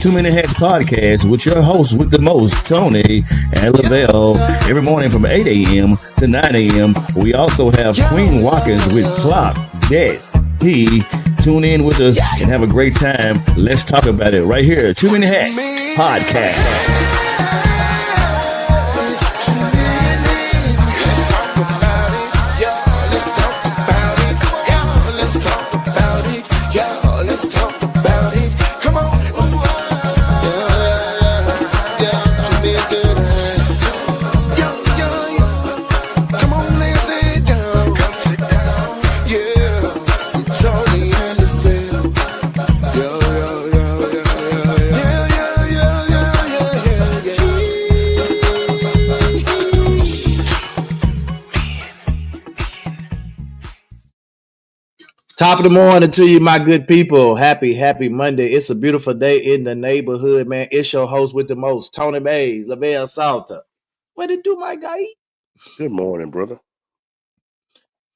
Too Many Hats podcast with your hosts with the most, Tony and Lavelle. Every morning from 8 a.m. to 9 a.m. We also have Queen Watkins with Clock Dead. Tune in with us and have a great time. Let's talk about it right here. Too Many Hats podcast. Top of the morning to you, my good people. Happy Monday. It's a beautiful day in the neighborhood, man. It's your host with the most, Tony Bay, Lavelle Salter. What it do, my guy? Good morning, brother.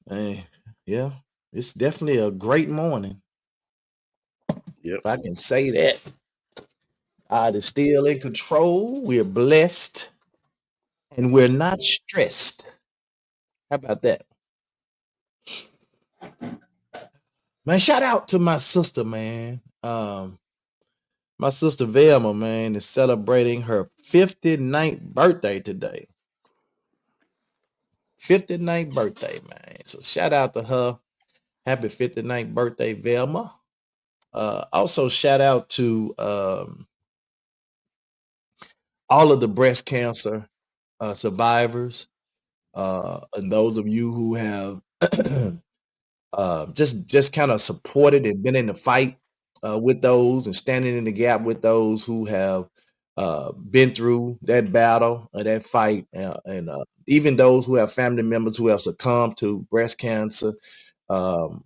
Hey, yeah, it's definitely a great morning. Yep. If I can say that. God is still in control. We're blessed and we're not stressed. How about that? Man, shout out to my sister, man. My sister Velma, man, is celebrating her 59th birthday today. 59th birthday, man. So shout out to her. Happy 59th birthday, Velma. Also shout out to all of the breast cancer survivors, and those of you who have just kind of supported and been in the fight with those and standing in the gap with those who have been through that battle or that fight, and even those who have family members who have succumbed to breast cancer.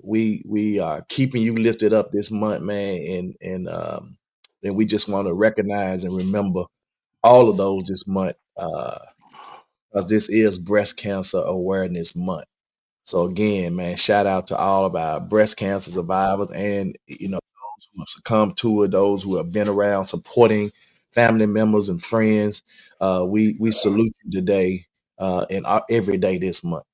We are keeping you lifted up this month, man, and we just want to recognize and remember all of those this month, because this is Breast Cancer Awareness Month. So again, man, shout out to all of our breast cancer survivors, and those who have succumbed to it, those who have been around supporting family members and friends. We salute you today, and every day this month.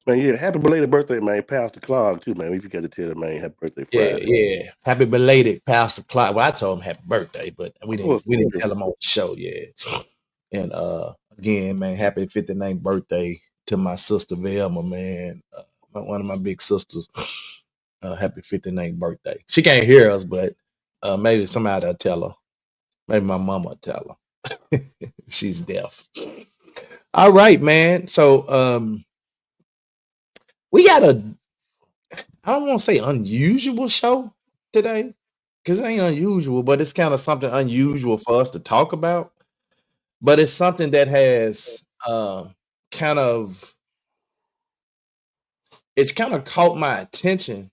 Man, yeah, happy belated birthday, man. Pastor Clark, too, man. We forgot to tell him, man, happy birthday Friday. Yeah. Happy belated Pastor Clyde. Well, I told him happy birthday, but we didn't tell him on the show yet. And again, man, happy 59th birthday to my sister Velma, man. One of my big sisters. Happy 59th birthday. She can't hear us, but maybe somebody will tell her. Maybe my mama will tell her. She's deaf. All right, man. So we got I don't want to say unusual show today, because it ain't unusual, but it's kind of something unusual for us to talk about. But it's something that has kind of caught my attention,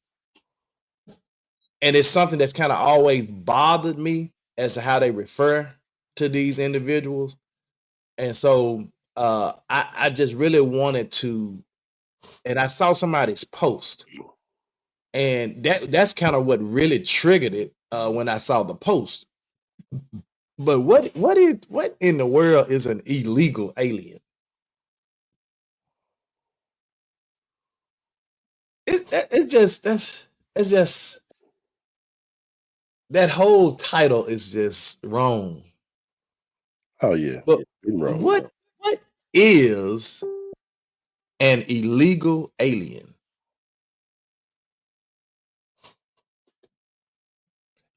and it's something that's kind of always bothered me as to how they refer to these individuals. And so I just really wanted to, and I saw somebody's post, and that's kind of what really triggered it when I saw the post. But what in the world is an illegal alien? It's just that whole title is just wrong. Oh, yeah. But Been wrong, what is an illegal alien?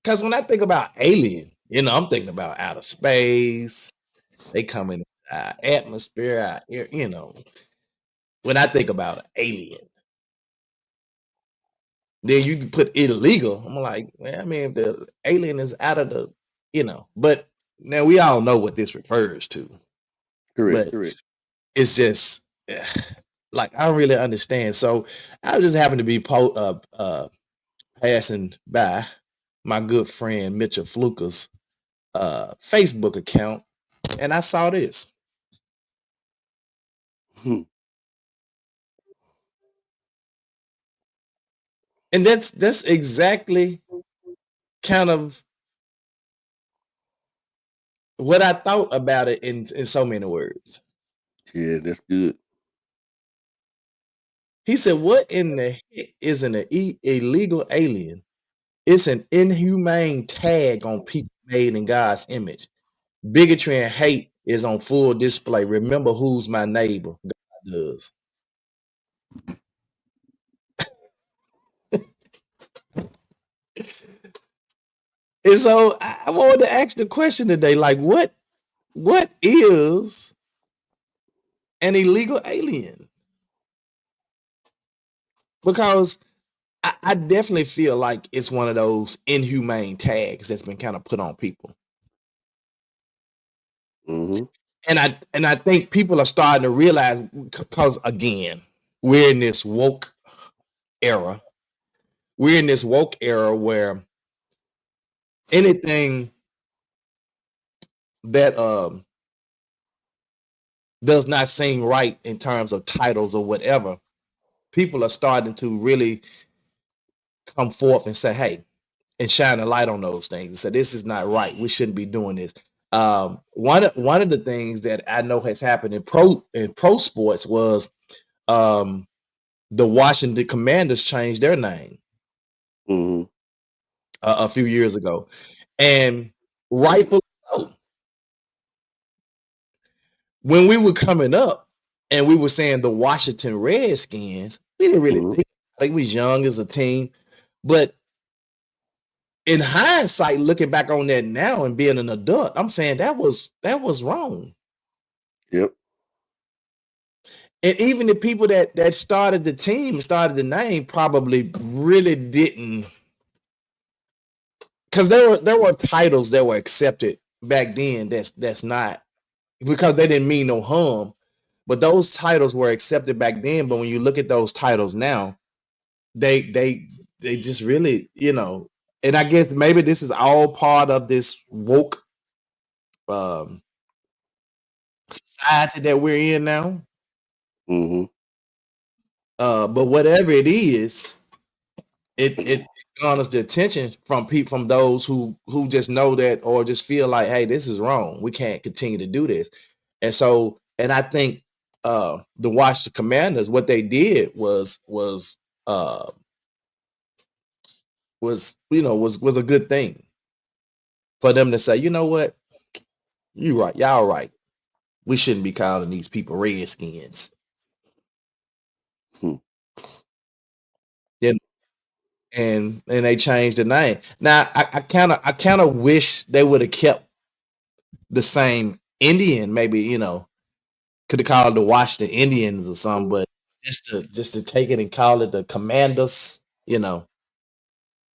Because when I think about alien, I'm thinking about outer space. They come in our atmosphere, our air, when I think about an alien. Then you put illegal. I'm like, I mean, if the alien is out of the, but now we all know what this refers to. Correct. It's just like I don't really understand. So I just happened to be passing by my good friend Mitchell Fluker's Facebook account, and I saw this. And that's exactly kind of what I thought about it in so many words. Yeah, that's good. He said, "What in the heck is an illegal alien? It's an inhumane tag on people made in God's image. Bigotry and hate is on full display. Remember who's my neighbor? God does." And so I wanted to ask the question today, like, what is an illegal alien? Because I definitely feel like it's one of those inhumane tags that's been kind of put on people. Mm-hmm. And I think people are starting to realize, because again, we're in this woke era. We're in this woke era where anything that does not seem right in terms of titles or whatever, people are starting to really come forth and say, hey, and shine a light on those things and say, this is not right. We shouldn't be doing this. One of the things that I know has happened in pro sports was the Washington Commanders changed their name Mm-hmm. a few years ago, and rightfully so. When we were coming up and we were saying the Washington Redskins, we didn't really think. I think we was young as a team, but in hindsight, looking back on that now and being an adult, I'm saying that was wrong. Yep. And even the people that started the team, started the name, probably really didn't, because there were titles that were accepted back then that's not, because they didn't mean no harm, but those titles were accepted back then. But when you look at those titles now, they just really, and I guess maybe this is all part of this woke society that we're in now. Mm-hmm. But whatever it is, it garners the attention from people, from those who just know that, or just feel like, hey, this is wrong. We can't continue to do this. And so, and I think the Washington Commanders, what they did was a good thing for them to say, you know what, you right, y'all right. We shouldn't be calling these people Redskins. Hmm. And they changed the name. Now I kind of wish they would have kept the same Indian, maybe, could have called it the Washington Indians or something, but just to take it and call it the Commanders,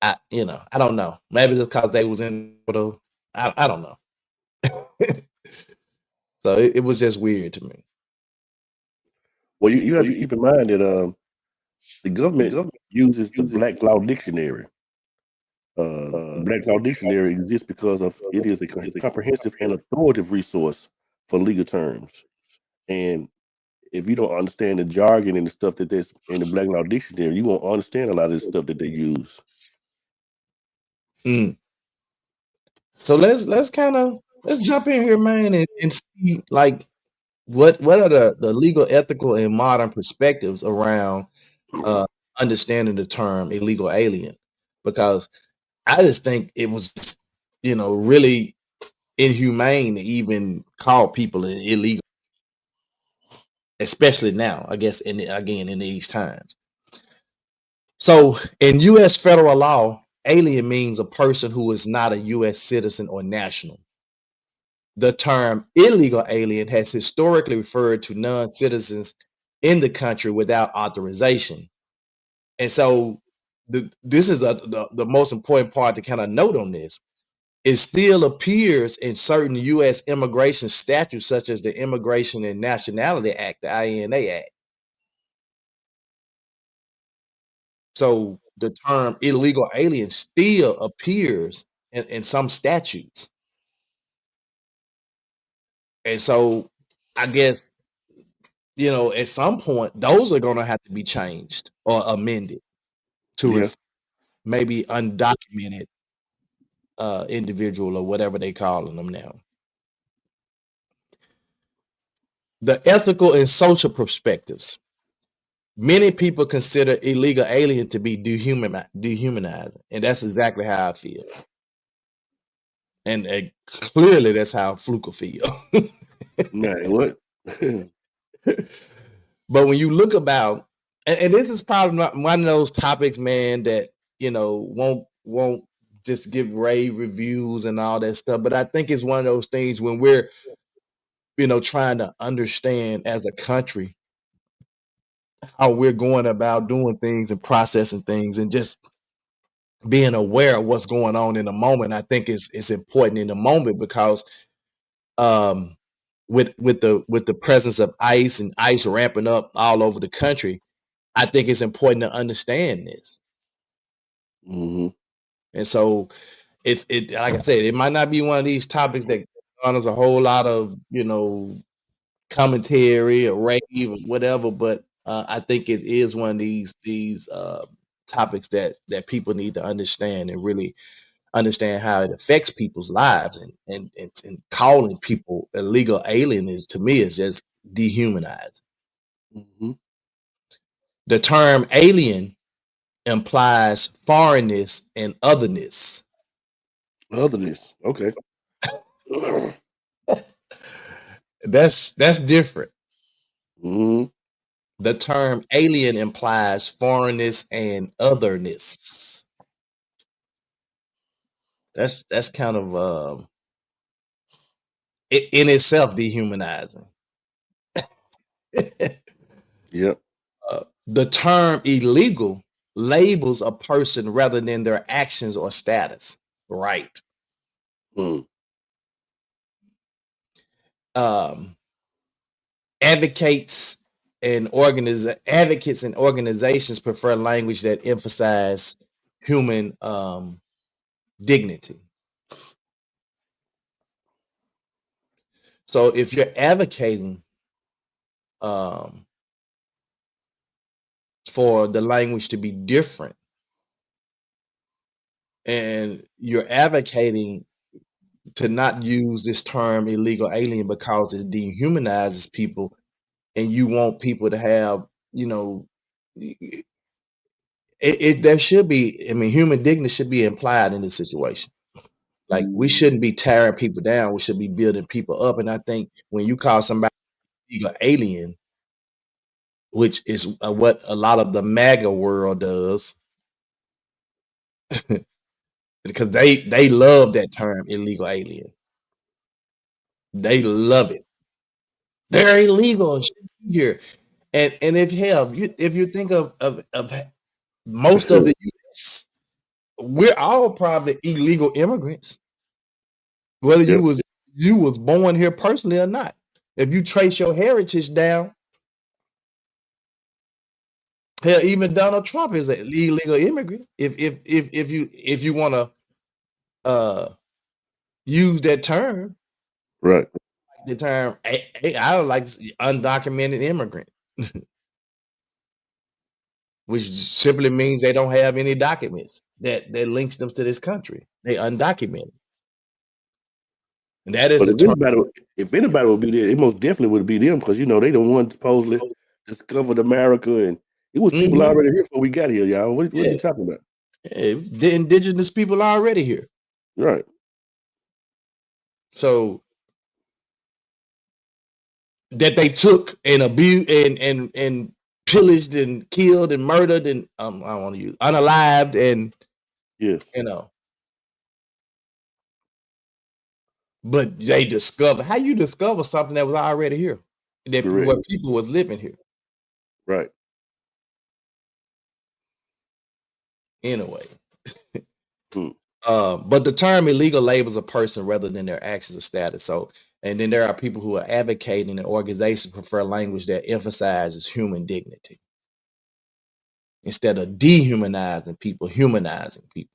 I don't know. Maybe just because they was in the, I don't know. So it was just weird to me. Well, you have to keep in mind that the government uses the Black Law Dictionary. The Black Law Dictionary exists because it is a comprehensive and authoritative resource for legal terms. And if you don't understand the jargon and the stuff that's in the Black Law Dictionary, you won't understand a lot of the stuff that they use. So let's jump in here, man, and see, like, what are the legal, ethical, and modern perspectives around understanding the term illegal alien, because I just think it was really inhumane to even call people illegal, especially now, I guess, in these times. So in U.S. federal law, alien means a person who is not a U.S. citizen or national. The term illegal alien has historically referred to non-citizens in the country without authorization. And so this is the most important part to kind of note on this. It still appears in certain U.S. immigration statutes, such as the Immigration and Nationality Act, the INA Act. So the term illegal alien still appears in some statutes. And so I guess, at some point, those are going to have to be changed or amended to maybe undocumented individual or whatever they calling them now. The ethical and social perspectives. Many people consider illegal alien to be dehumanizing, and that's exactly how I feel. And clearly, that's how Fluker feel. Man, what? But when you look about, and this is probably not one of those topics, man, that won't just give rave reviews and all that stuff. But I think it's one of those things when we're trying to understand as a country how we're going about doing things and processing things and just being aware of what's going on in the moment. I think it's important in the moment because with the presence of ICE and ICE ramping up all over the country, I think it's important to understand this. Mm-hmm. And so it like I said, it might not be one of these topics that garners a whole lot of commentary or rave or whatever, but I think it is one of these topics that people need to understand and really understand how it affects people's lives, and calling people illegal alien is, to me, is just dehumanizing. Mm-hmm. The term alien implies foreignness and otherness. Otherness. Okay. That's different. Mm-hmm. The term alien implies foreignness and otherness. That's kind of in itself dehumanizing. Yep. The term illegal labels a person rather than their actions or status. Right. Mm. Advocates and organizations prefer language that emphasize human dignity. So if you're advocating for the language to be different, and you're advocating to not use this term illegal alien because it dehumanizes people, and you want people to have, there should be, I mean, human dignity should be implied in this situation. Like, we shouldn't be tearing people down. We should be building people up. And I think when you call somebody illegal alien, which is what a lot of the MAGA world does, because they love that term illegal alien. They love it. They're illegal and shouldn't be here. And if you think of most of the US, we're all probably illegal immigrants, whether Yep. you was born here personally or not. If you trace your heritage down, hell, even Donald Trump is an illegal immigrant. If you want to use that term, Right. the term I would like to see undocumented immigrant, which simply means they don't have any documents that links them to this country. They undocumented, and that is But the term. if anybody would be there, it most definitely would be them because they the ones supposedly discovered America, and it was people Mhm. already here before we got here, y'all. What are Yeah, you talking about? yeah, the indigenous people are already here. Right. So that they took and abused and pillaged and killed and murdered and I don't want to use unalived and Yes. but they discover how you discover something that was already here, that Correct. where people was living here. Right. Anyway. Hmm. But the term illegal labels a person rather than their actions or status. So, and then there are people who are advocating, and organizations prefer language that emphasizes human dignity instead of dehumanizing people, humanizing people,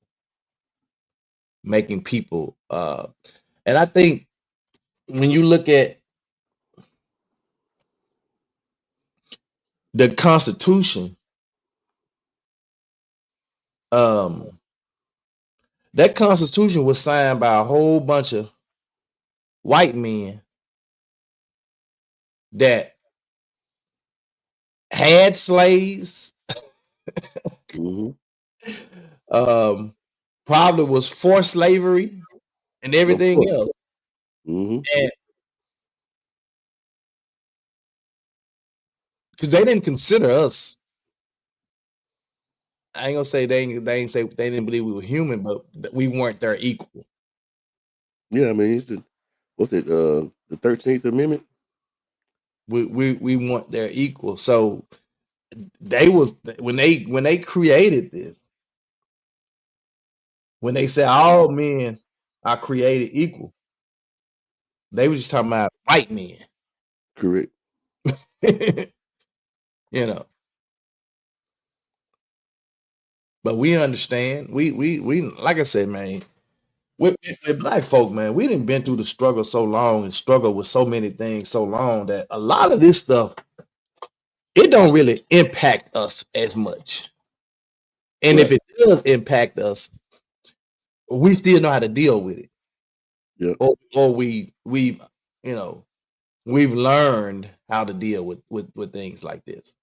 making people. And I think when you look at the Constitution, that Constitution was signed by a whole bunch of white men that had slaves, Mm-hmm. probably was for slavery and Of everything course. else. Mm-hmm. And because they didn't consider us, I ain't gonna say they ain't say they didn't believe we were human, but we weren't their equal. Yeah, I mean, what's it? The 13th Amendment. We weren't their equal. So they was when they created this, when they said all men are created equal, they were just talking about white men. Correct. You know, but we understand. We like I said, man, with black folk, man, we didn't been through the struggle so long and struggle with so many things so long that a lot of this stuff, it don't really impact us as much. And if Right. it does impact us, we still know how to deal with it. Yep. Or we've you know we've learned how to deal with things like this.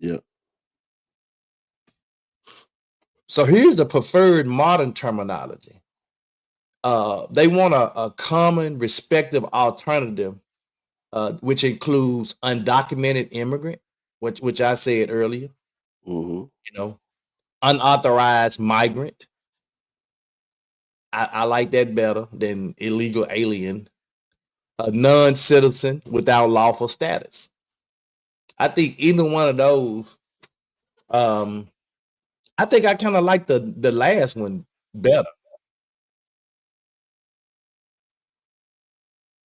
Yep. So here's the preferred modern terminology. They want a common respective alternative, which includes undocumented immigrant, which I said earlier, Mm-hmm. you know, unauthorized migrant. I like that better than illegal alien, a non-citizen without lawful status. I think either one of those, I think I kind of like the last one better.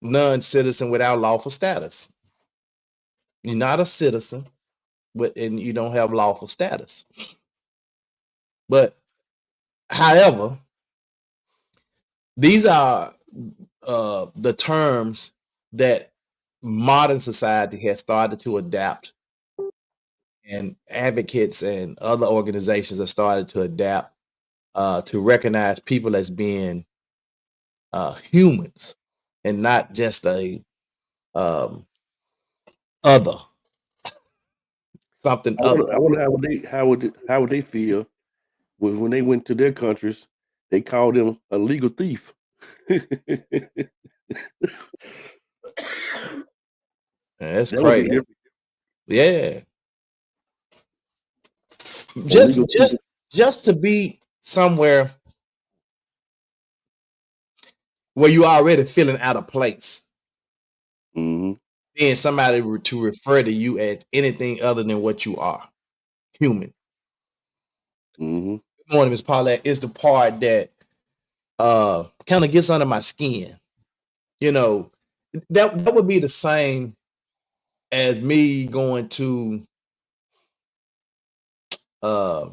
Non-citizen without lawful status. You're not a citizen, and you don't have lawful status. But however, these are the terms that modern society has started to adapt, and advocates and other organizations have started to adapt to recognize people as being humans and not just a um, other, something other. I wonder how would they feel when they went to their countries? They called them a legal thief. That's That would be crazy. different. Yeah, A legal thief. just to be somewhere where you already feeling out of place, Mm-hmm. then somebody to refer to you as anything other than what you are, human. Mm-hmm. Good morning, Miss Paulette, is the part that kind of gets under my skin. You know, that would be the same as me going to uh,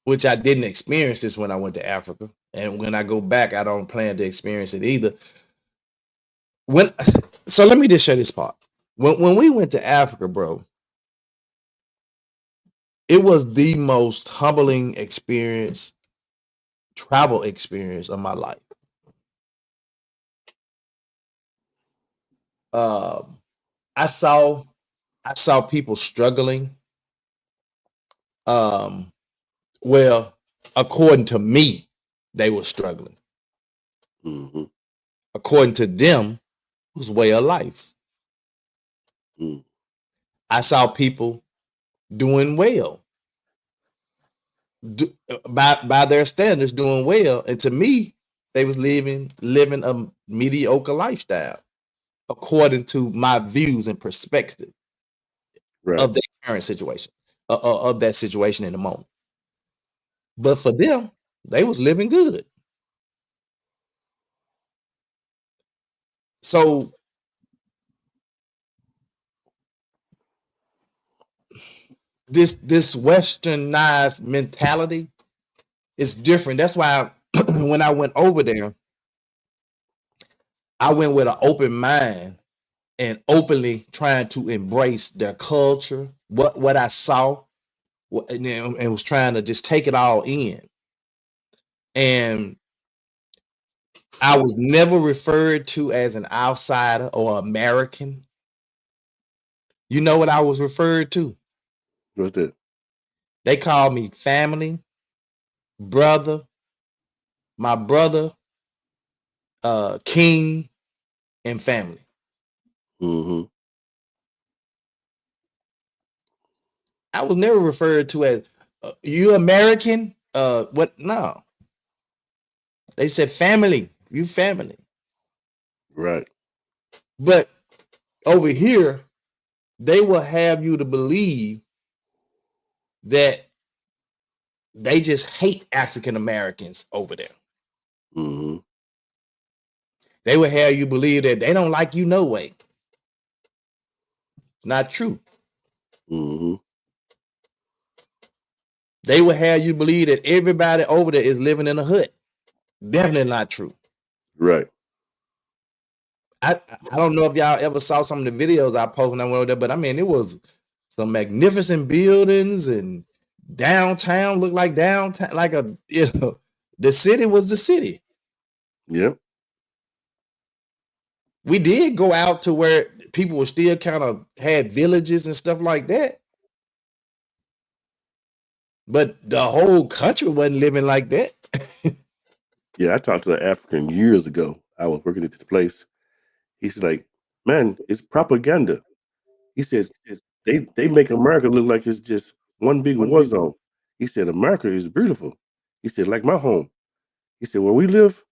which I didn't experience this when I went to Africa, and when I go back, I don't plan to experience it either. When so let me just share this part. When we went to Africa, bro, it was the most humbling experience, travel experience of my life. Um, I saw people struggling. Um, well, according to me, they were struggling. Mm-hmm. According to them, it was way of life. Mm. I saw people doing well, by their standards, doing well, and to me, they was living a mediocre lifestyle according to my views and perspective Right. of their current situation, of that situation in the moment. But for them, they was living good. So this westernized mentality is different. That's why when I went over there, I went with an open mind and openly trying to embrace their culture, what I saw, and was trying to just take it all in. And I was never referred to as an outsider or American. You know what I was referred to? What's that? They called me family, brother, my brother, king, and family. Mm-hmm. I was never referred to as you American. What? No, they said family. You family. Right. But over here, they will have you to believe that they just hate African Americans over there. Mm-hmm. They will have you believe that they don't like you no way. Not true. Mm-hmm. They will have you believe that everybody over there is living in a hut. Definitely not true. Right. I don't know if y'all ever saw some of the videos I posted when I went over there, but I mean, it was some magnificent buildings and downtown looked like downtown, like the city was the city. Yep. We did go out to where people were still kind of had villages and stuff like that. But the whole country wasn't living like that. Yeah, I talked to an African years ago. I was working at this place. He's like, man, it's propaganda. He said they make America look like it's just one big war zone. He said America is beautiful. He said, like my home. He said, where we live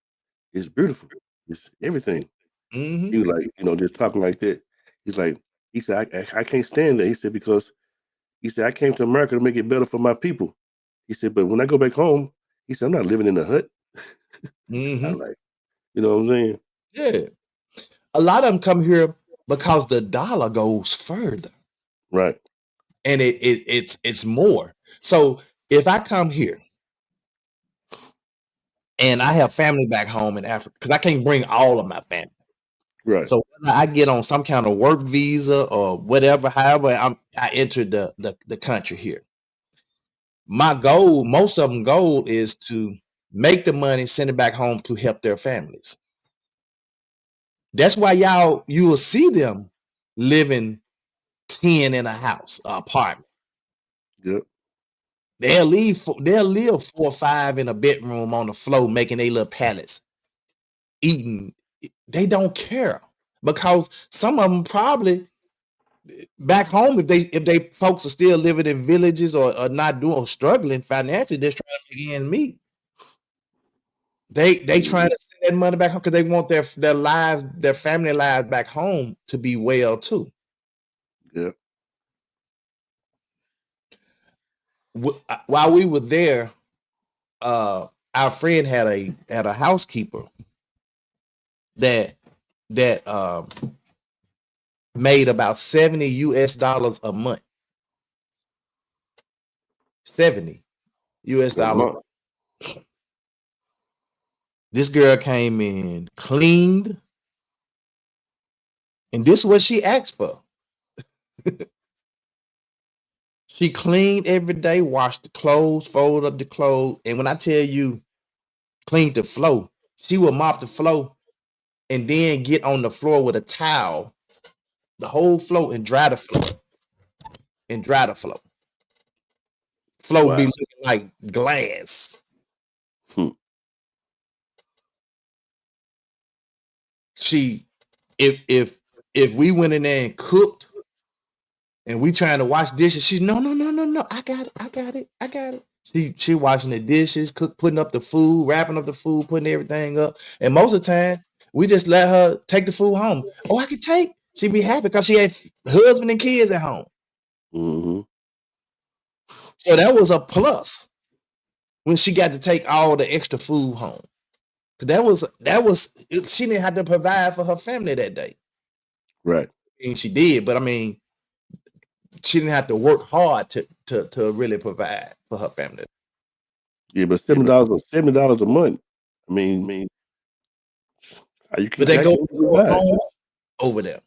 is beautiful. It's everything. Mm-hmm. He was like, just talking like that. He's like, he said, I can't stand that. He said, because he said, I came to America to make it better for my people. He said, but when I go back home, he said, I'm not living in a hut. Mm-hmm. I'm like, you know what I'm saying? Yeah. A lot of them come here because the dollar goes further. Right. And it's more. So if I come here and I have family back home in Africa, because I can't bring all of my family. Right. So whether I get on some kind of work visa or whatever, however I entered the country here. My goal, most of them goal is to make the money, send it back home to help their families. That's why you will see them living 10 in a house, apartment. Yep. They'll live 4 or 5 in a bedroom on the floor, making a little pallets, eating. They don't care because some of them probably back home, if they folks are still living in villages or not doing struggling financially, they're trying to get in meat. They trying to send that money back home because they want their lives, their family lives back home to be well too. Yep. While we were there, our friend had a housekeeper that made about $70 US a month. $70 US. This girl came in, cleaned, and this is what she asked for. She cleaned every day, washed the clothes, folded up the clothes, and when I tell you cleaned the floor, she would mop the floor and then get on the floor with a towel, the whole floor, and dry the floor. Floor Wow. be looking like glass. She, if we went in there and cooked, and we trying to wash dishes, she's no, I got it. She washing the dishes, putting up the food, wrapping up the food, putting everything up. And most of the time, we just let her take the food home. Oh, I can take. She'd be happy because she had husband and kids at home. Mm-hmm. So that was a plus when she got to take all the extra food home. That was she didn't have to provide for her family that day. Right. And she did, but I mean, she didn't have to work hard to really provide for her family. Yeah, but $70 a month. I mean, you can. But they go over there.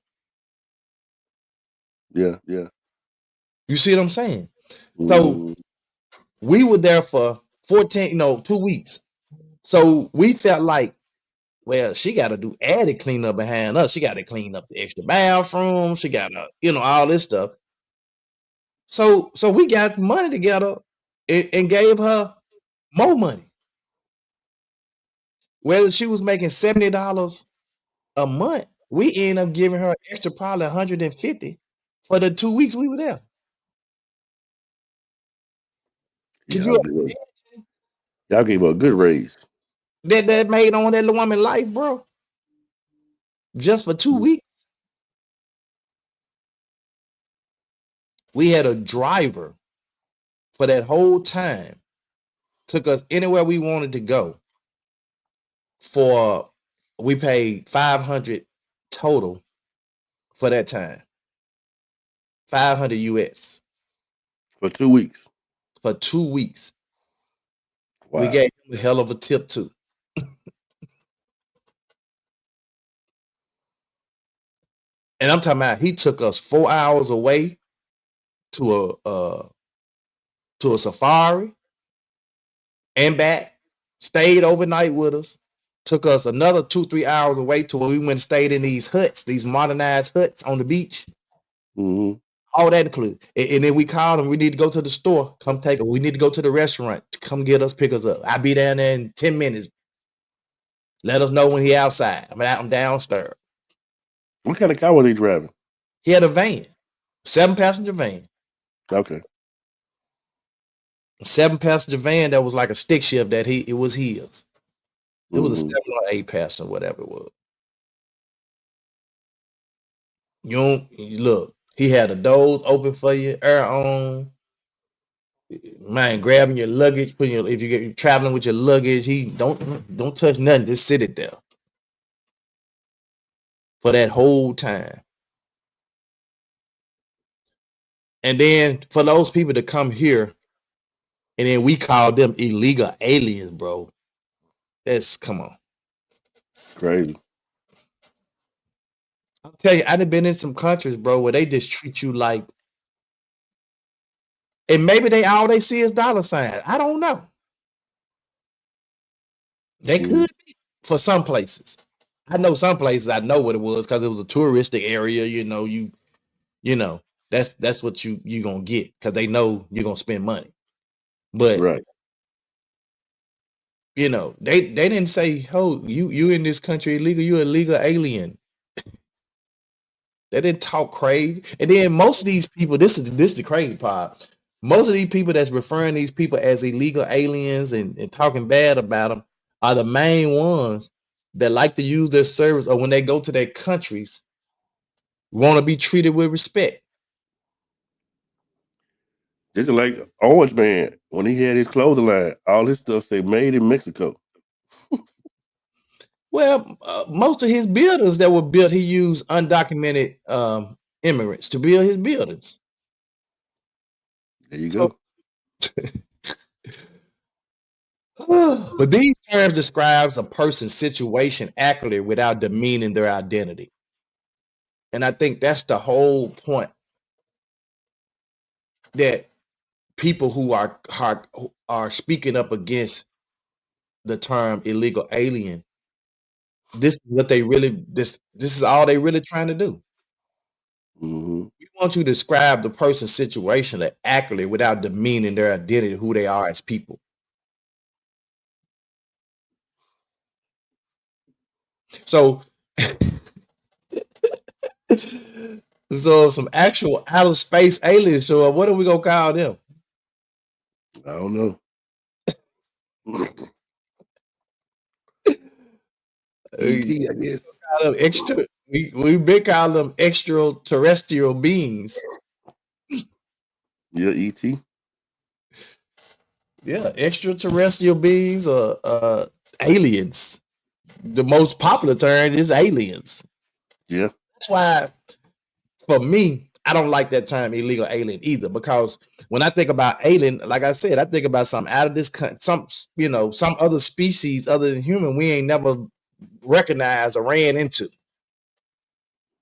Yeah. You see what I'm saying? So we were there for 2 weeks. So we felt like Well, she got to do added cleanup behind us. She got to clean up the extra bathroom. She got to, all this stuff. So we got money together and gave her more money. Whether she was making $70 a month, we ended up giving her extra probably $150 for the 2 weeks we were there. Can Y'all gave her a good raise. That made on that woman life, bro? Just for 2 weeks. We had a driver for that whole time. Took us anywhere we wanted to go. We paid $500 total for that time. $500 US for 2 weeks. For 2 weeks. Wow. We gave him a hell of a tip too. And I'm talking about he took us 4 hours away to a safari and back, stayed overnight with us, took us another 2-3 hours away to where we went and stayed in these huts, these modernized huts on the beach. Mm-hmm. All that included. And then we called him, we need to go to the store, come take it. We need to go to the restaurant, come get us, pick us up. I'll be down there in 10 minutes. Let us know when he outside. I'm downstairs. What kind of car was he driving? He had a van, 7-passenger van. Okay. 7-passenger van that was like a stick shift that it was his. It was a 7 or 8 passenger, whatever it was. Look, he had the doors open for you, air on. Man, grabbing your luggage, if you're traveling with your luggage, he don't touch nothing, just sit it there for that whole time. And then for those people to come here, and then we call them illegal aliens, bro. Come on. Crazy. I'll tell you, I've been in some countries, bro, where they just treat you like, and maybe all they see is dollar signs. I don't know. They could be for some places. I know some places I know what it was because it was a touristic area. That's what you gonna get because they know you're gonna spend money. But right. They didn't say, "Oh, you in this country illegal. You illegal alien." They didn't talk crazy. And then most of these people, this is the crazy part. Most of these people that's referring these people as illegal aliens and talking bad about them are the main ones that like to use their service, or when they go to their countries, want to be treated with respect. Just like Orange Man, when he had his clothing line, all his stuff say made in Mexico. Well, most of his buildings that were built, he used undocumented immigrants to build his buildings. There you go. But these terms describes a person's situation accurately without demeaning their identity. And I think that's the whole point, that people who are speaking up against the term illegal alien, this is what they really this is all they really trying to do. We want you to describe the person's situation accurately without demeaning their identity, who they are as people. So some actual outer space aliens show up, what are we gonna call them? I don't know. ET, I guess. We've been calling them extraterrestrial beings. Yeah, ET. Yeah, extraterrestrial beings or aliens. The most popular term is aliens. Yeah. That's why, for me, I don't like that term illegal alien either, because when I think about alien, like I said, I think about something out of this some other species other than human we ain't never recognized or ran into.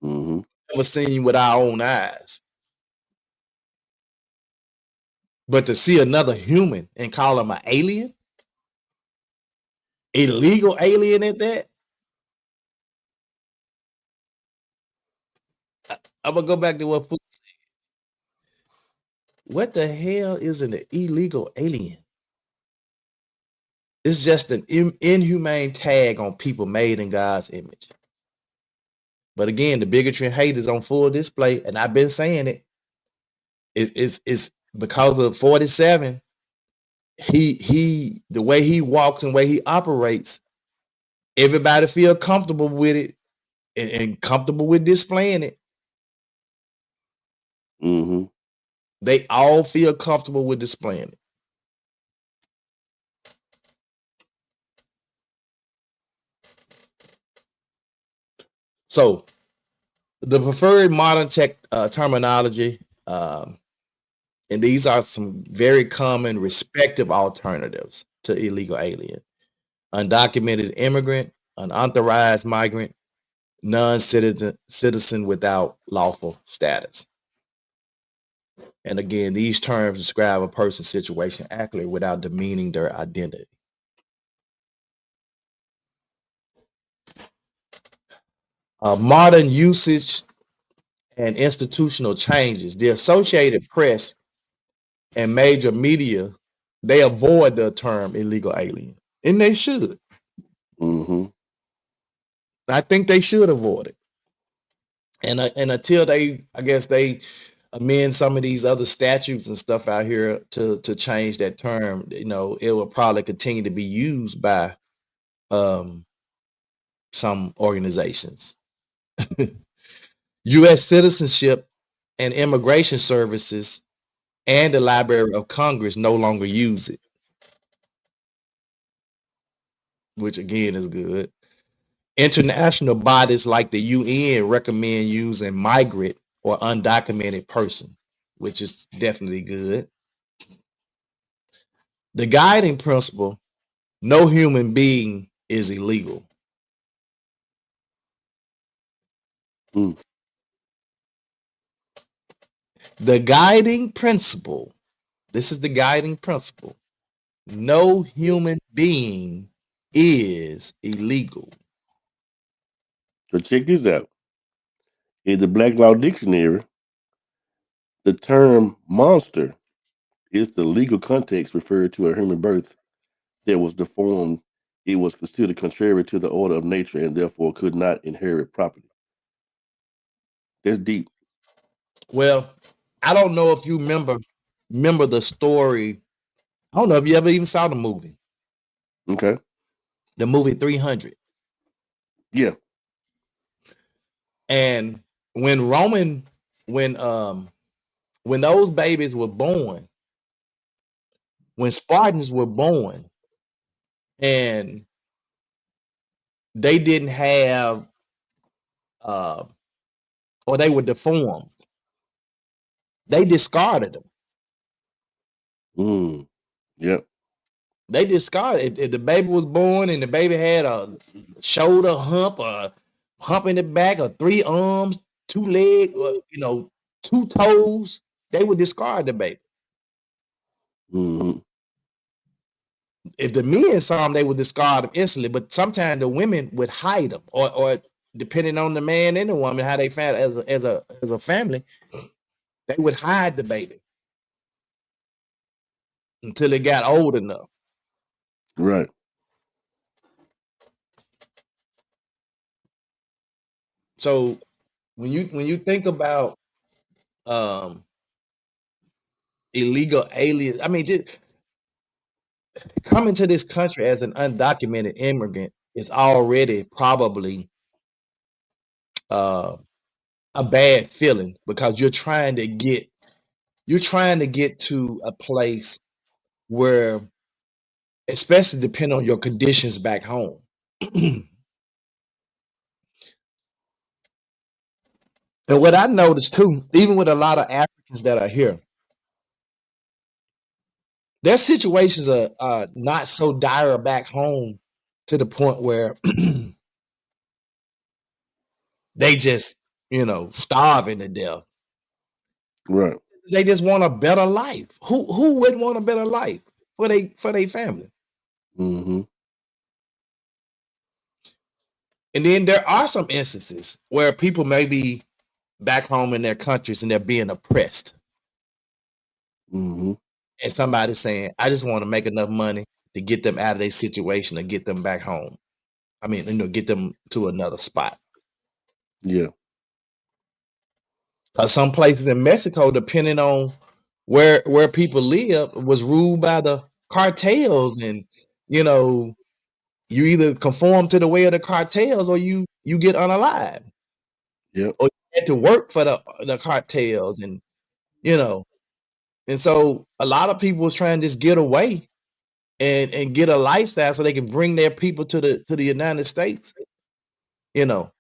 Never seen with our own eyes. But to see another human and call him an alien, illegal alien at that, I'm gonna go back to what what the hell is an illegal alien? It's just an inhumane tag on people made in God's image. But again, the bigotry and hate is on full display, and I've been saying it. It's because of 47. He the way he walks and way he operates, everybody feel comfortable with it and comfortable with displaying it. Mm-hmm. They all feel comfortable with displaying it. So the preferred modern tech terminology, and these are some very common respective alternatives to illegal alien: undocumented immigrant, unauthorized migrant, non-citizen without lawful status. And again, these terms describe a person's situation accurately without demeaning their identity. Modern usage and institutional changes. The Associated Press and major media, they avoid the term illegal alien, and they should. Mm-hmm. I think they should avoid it. And until they, I guess they amend some of these other statutes and stuff out here to change that term, it will probably continue to be used by some organizations. U.S. Citizenship and Immigration Services and the Library of Congress no longer use it, which again is good. International bodies like the UN recommend using migrant or undocumented person, which is definitely good. The guiding principle: no human being is illegal. Mm. The guiding principle, this is the guiding principle: no human being is illegal. So check this out. In the Black Law Dictionary, the term monster is the legal context referred to a human birth that was deformed. It was considered contrary to the order of nature and therefore could not inherit property. That's deep. Well, I don't know if you remember the story. I don't know if you ever even saw the movie. Okay. The movie 300. Yeah. And when when those babies were born, when Spartans were born, and they didn't have or they were deformed, they discarded them. Mm. Yep. They discarded if the baby was born and the baby had a shoulder hump, or hump in the back, or 3 arms, 2 legs, or 2 toes, they would discard the baby. Mm-hmm. If the men saw them, they would discard them instantly. But sometimes the women would hide them, or depending on the man and the woman, how they found as a family, they would hide the baby until it got old enough. Right. So when you think about illegal aliens, I mean, just coming to this country as an undocumented immigrant is already probably a bad feeling, because you're trying to get to a place where, especially depending on your conditions back home. And what I noticed too, even with a lot of Africans that are here, their situations are not so dire back home to the point where they just, starving to death. Right. They just want a better life. Who wouldn't want a better life for their family? Mm-hmm. And then there are some instances where people maybe back home in their countries and they're being oppressed. Mm-hmm. And somebody's saying, I just want to make enough money to get them out of their situation and get them back home. I mean, get them to another spot. Yeah. Some places in Mexico, depending on where people live, was ruled by the cartels, and you either conform to the way of the cartels or you get unalive. Yep. Or you had to work for the cartels, and and so a lot of people was trying to just get away and get a lifestyle so they can bring their people to the United States, and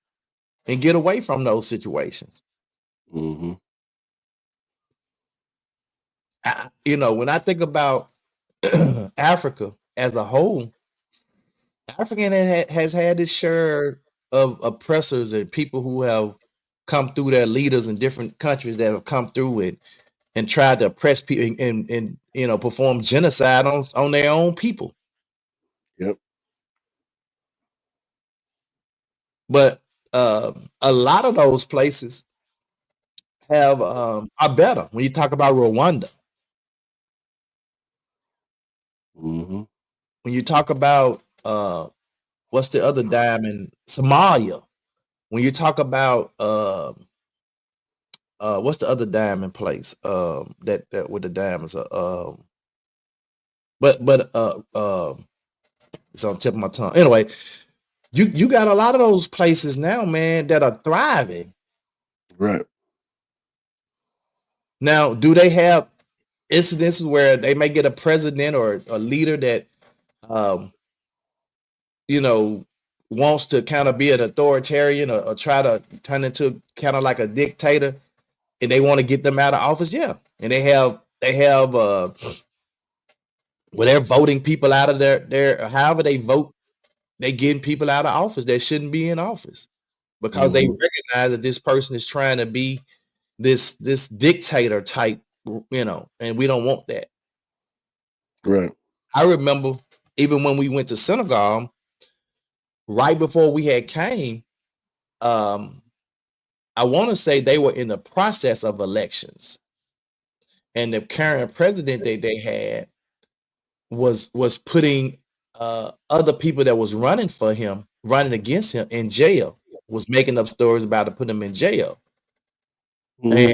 get away from those situations. Mm-hmm. When I think about Africa as a whole, African has had its share of oppressors and people who have come through, their leaders in different countries that have come through it and tried to oppress people and perform genocide on their own people. Yep. But a lot of those places have are better when you talk about Rwanda. Mm-hmm. When you talk about what's the other diamond, Somalia. When you talk about what's the other diamond place that with the diamonds but it's on the tip of my tongue. Anyway, you got a lot of those places now, man, that are thriving. Right. Now, do they have incidences where they may get a president or a leader that wants to kind of be an authoritarian or try to turn into kind of like a dictator, and they want to get them out of office? Yeah. And they have where they're voting people out of their however they vote, they getting people out of office that shouldn't be in office because they recognize that this person is trying to be this dictator type, and we don't want that. Right. I remember even when we went to Senegal, right before we had came, I want to say they were in the process of elections, and the current president that they had was putting other people that was running against him in jail, was making up stories about to put them in jail. Mm-hmm.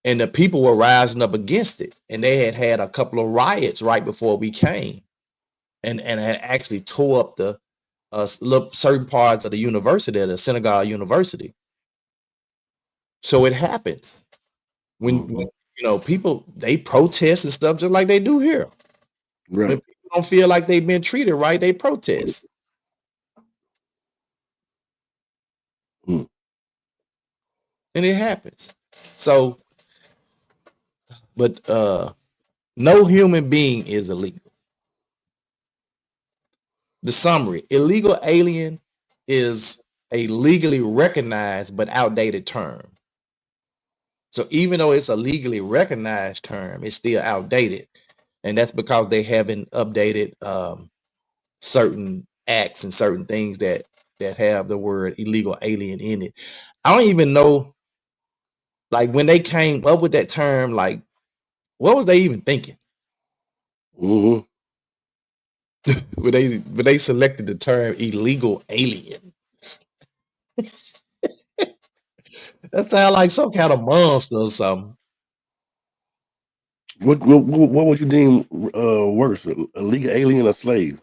And the people were rising up against it, and they had a couple of riots right before we came, and had actually tore up the certain parts of the university, the Senegal University. So it happens when people, they protest and stuff just like they do here. Right. When people don't feel like they've been treated right, they protest. Mm. And it happens. So, but no human being is illegal. The summary: illegal alien is a legally recognized but outdated term. So even though it's a legally recognized term, it's still outdated, and that's because they haven't updated certain acts and certain things that have the word illegal alien in it. I don't even know, like, when they came up with that term, like, what was they even thinking? Mm-hmm. when they selected the term illegal alien? That sounds like some kind of monster or something. What would you deem worse, a legal alien or slave?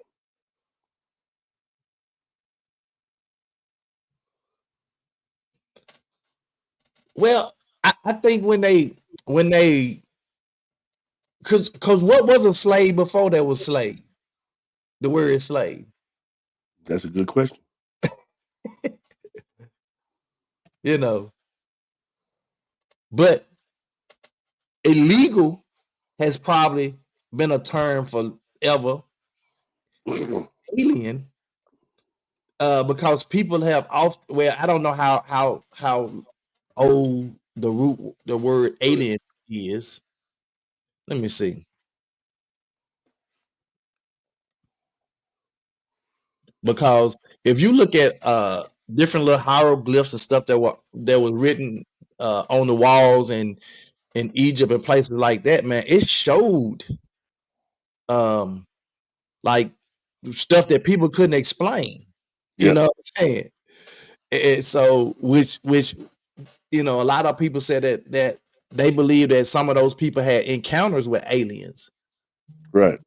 Well, I think when they because what was a slave before there was slave? The word slave. That's a good question. But illegal has probably been a term forever. Alien, because people have I don't know how old the word alien is. Let me see. Because if you look at different little hieroglyphs and stuff that was written on the walls and in Egypt and places like that, man, it showed like stuff that people couldn't explain. You know what I'm saying? And so which a lot of people said that they believe that some of those people had encounters with aliens. Right.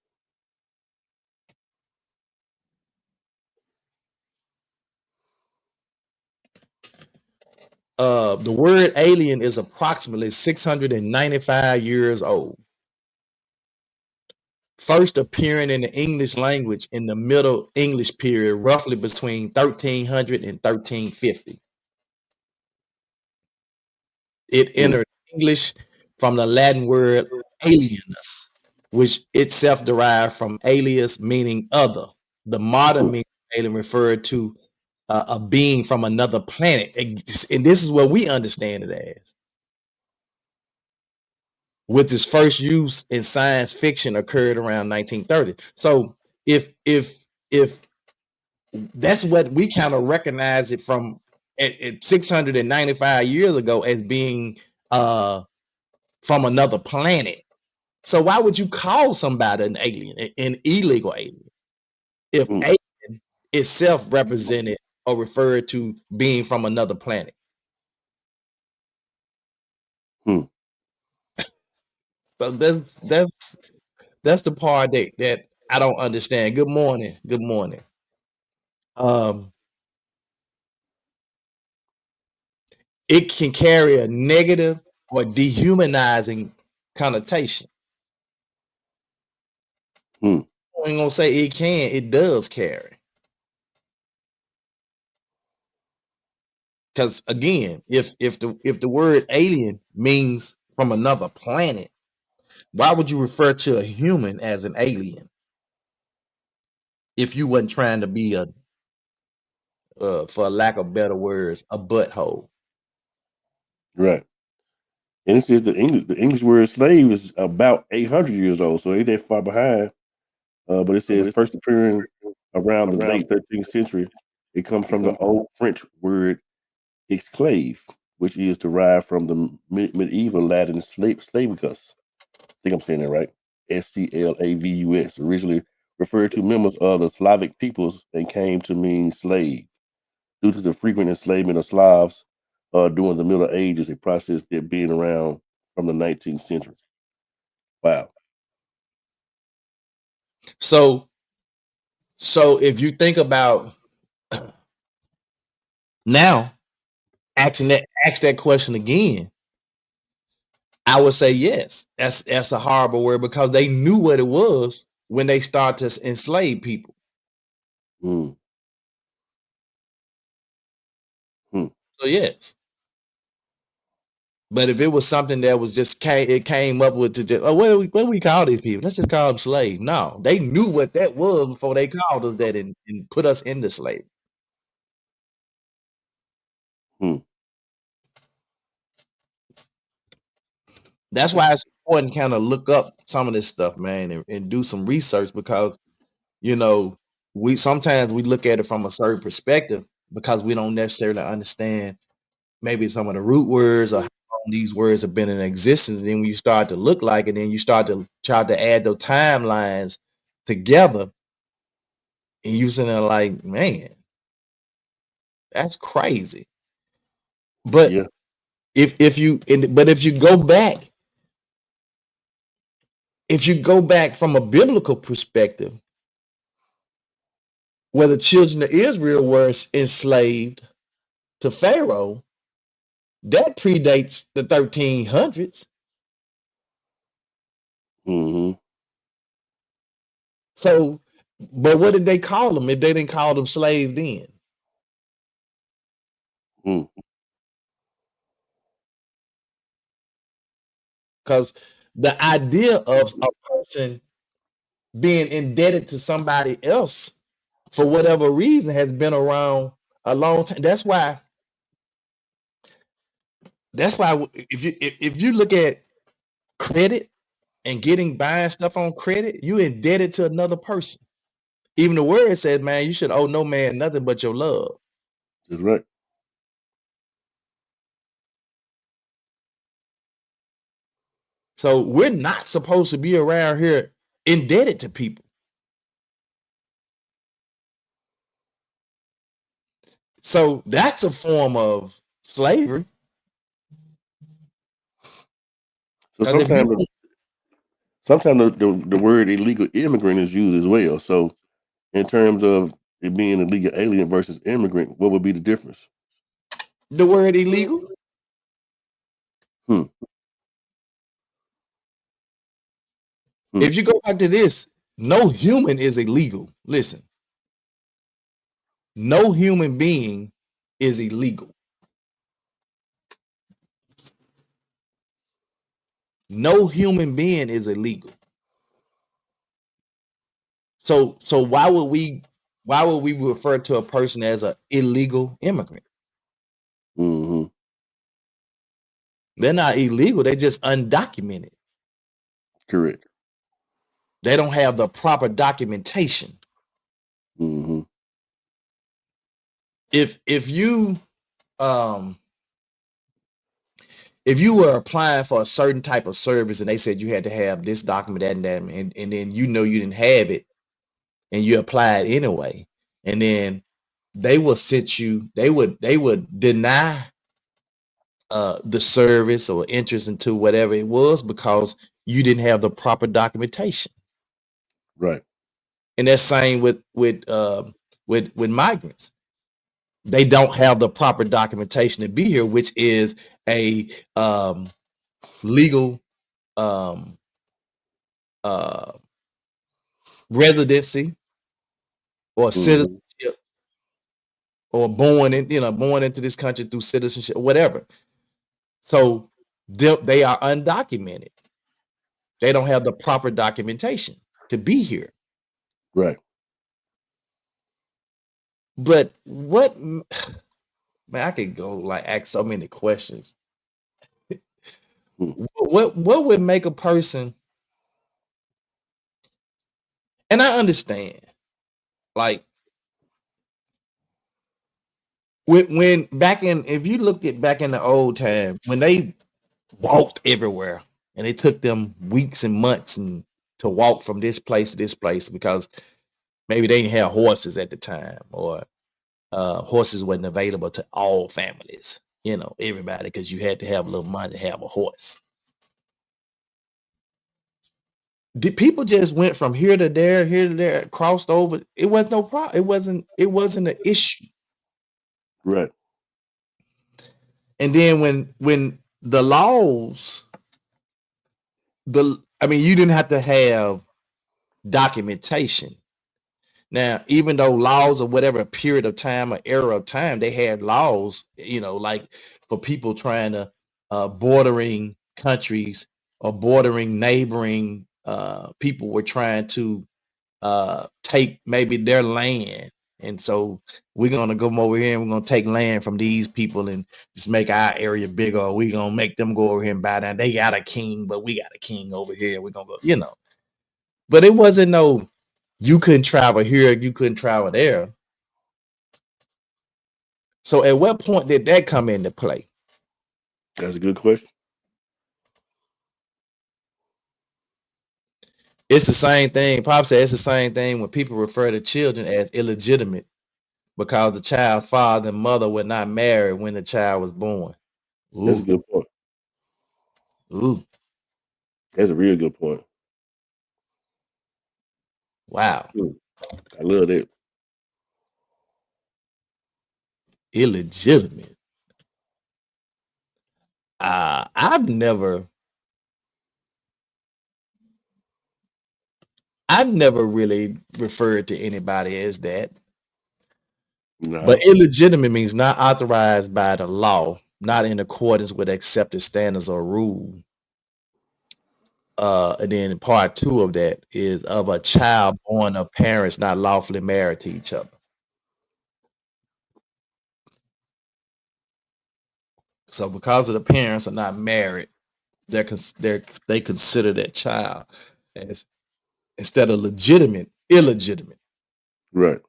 The word alien is approximately 695 years old. First appearing in the English language in the Middle English period, roughly between 1300 and 1350. It entered English from the Latin word alienus, which itself derived from alias, meaning other. The modern meaning of alien referred to a being from another planet. And this is what we understand it as. With its first use in science fiction occurred around 1930. So if that's what we kind of recognize it from at 695 years ago as being from another planet. So why would you call somebody an alien, an illegal alien, if alien itself represented or referred to being from another planet? So that's the part that I don't understand. Good morning. Good morning. It can carry a negative or dehumanizing connotation. I ain't gonna say it can, it does carry. Because again, if the word alien means from another planet, why would you refer to a human as an alien if you wasn't trying to be a for lack of better words, a butthole? Right. And it says the English word slave is about 800 years old, so it ain't that far behind. But it says first appearing around the late 13th century. It comes from the old French word esclave, which is derived from the medieval Latin slavicus. I think I'm saying that right. SCLAVUS, originally referred to members of the Slavic peoples and came to mean slave. Due to the frequent enslavement of Slavs during the Middle Ages, a process that being around from the 19th century. Wow. So if you think about now, ask that question again, I would say yes. That's a horrible word because they knew what it was when they started to enslave people. So yes. But if it was something that was just came up with to just, what do we call these people? Let's just call them slaves. No, they knew what that was before they called us that and put us into slavery. That's why it's important to kind of look up some of this stuff, man, and do some research because we sometimes we look at it from a certain perspective because we don't necessarily understand maybe some of the root words or how long these words have been in existence. And then when you start to look like it, then you start to try to add those timelines together, and you sitting there like, man, that's crazy. But if you go back, from a biblical perspective, where the children of Israel were enslaved to Pharaoh, that predates the 1300s. So, but what did they call them if they didn't call them slave then? Because the idea of a person being indebted to somebody else for whatever reason has been around a long time. That's why if you look at credit and buying stuff on credit, you indebted to another person. Even the word says, man, you should owe no man nothing but your love. That's right. So we're not supposed to be around here indebted to people. So that's a form of slavery. So sometimes the word illegal immigrant is used as well. So in terms of it being illegal alien versus immigrant, what would be the difference? The word illegal. Hmm. If you go back to this, no human is illegal. Listen, no human being is illegal. No human being is illegal. So why would we refer to a person as an illegal immigrant? Mm-hmm. They're not illegal, they're just undocumented. Correct. They don't have the proper documentation. Mm-hmm. If you were applying for a certain type of service and they said you had to have this document, that, and that, and then you didn't have it, and you applied anyway, and then they would deny the service or interest into whatever it was because you didn't have the proper documentation. Right. And that's same with migrants. They don't have the proper documentation to be here, which is a legal residency or citizenship, or born into this country through citizenship, whatever. So they are undocumented. They don't have the proper documentation to be here. Right. But what, man, I could go like ask so many questions. What would make a person, and I understand, like when if you looked at back in the old time when they walked everywhere and it took them weeks and months and to walk from this place to this place because maybe they didn't have horses at the time, or horses wasn't available to all families, everybody, because you had to have a little money to have a horse. The people just went from here to there, crossed over. It was no problem. It wasn't an issue. Right. And then when the laws, you didn't have to have documentation. Now, even though laws or whatever period of time or era of time, they had laws, like for people trying to bordering countries or bordering neighboring people were trying to take maybe their land. And so we're gonna go over here and we're gonna take land from these people and just make our area bigger, or we're gonna make them go over here and buy down. They got a king, but we got a king over here. We're gonna go, But it wasn't no, you couldn't travel here, you couldn't travel there. So at what point did that come into play? That's a good question. It's the same thing. Pop said it's the same thing when people refer to children as illegitimate because the child's father and mother were not married when the child was born. Ooh. That's a good point. Ooh. That's a real good point. Wow. I love that. Illegitimate. I've never really referred to anybody as that. No. But illegitimate means not authorized by the law, not in accordance with accepted standards or rule. And then part 2 of that is of a child born of parents not lawfully married to each other. So because of the parents are not married, they consider that child as, instead of legitimate, illegitimate. Right.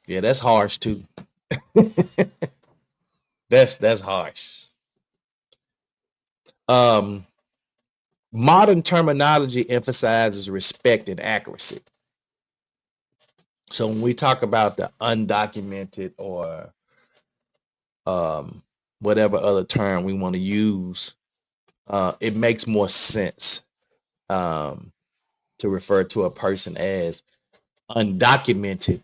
Yeah, that's harsh too. That's harsh. Modern terminology emphasizes respect and accuracy. So when we talk about the undocumented or whatever other term we want to use, it makes more sense to refer to a person as undocumented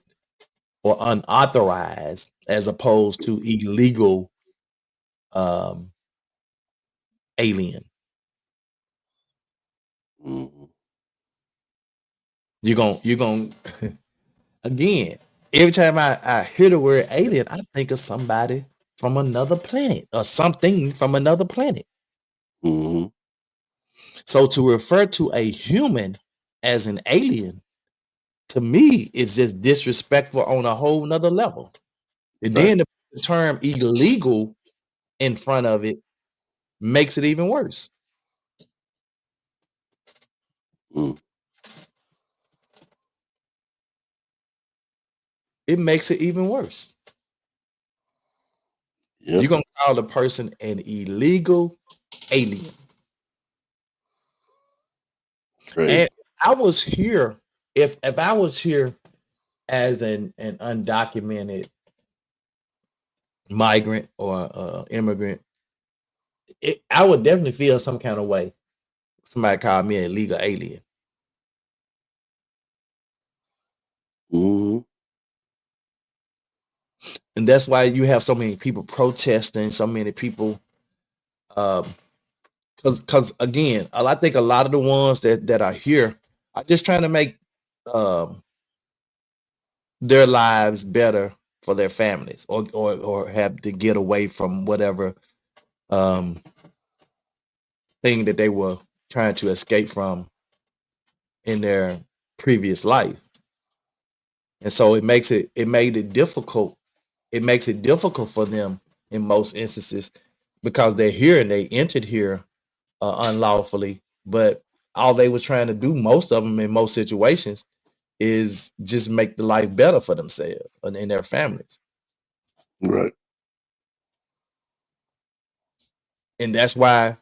or unauthorized as opposed to illegal alien. Mhm. You're gonna again, every time I hear the word alien, I think of somebody from another planet or something from another planet. Mhm. So to refer to a human as an alien, to me, it's just disrespectful on a whole nother level. And Right. then the term illegal in front of it makes it even worse. Mm. It makes it even worse. Yeah. You're gonna call the person an illegal alien. Crazy. And I was here, if I was here as an undocumented migrant or immigrant, I would definitely feel some kind of way. Somebody called me an illegal alien. Mhm. And that's why you have so many people protesting, so many people because again, I think a lot of the ones that are here are just trying to make um, their lives better for their families, or have to get away from whatever um, thing that they were trying to escape from in their previous life. And so it made it difficult. It makes it difficult for them in most instances because they're here and they entered here unlawfully, but all they was trying to do, most of them in most situations, is just make the life better for themselves and their families. Right. And that's why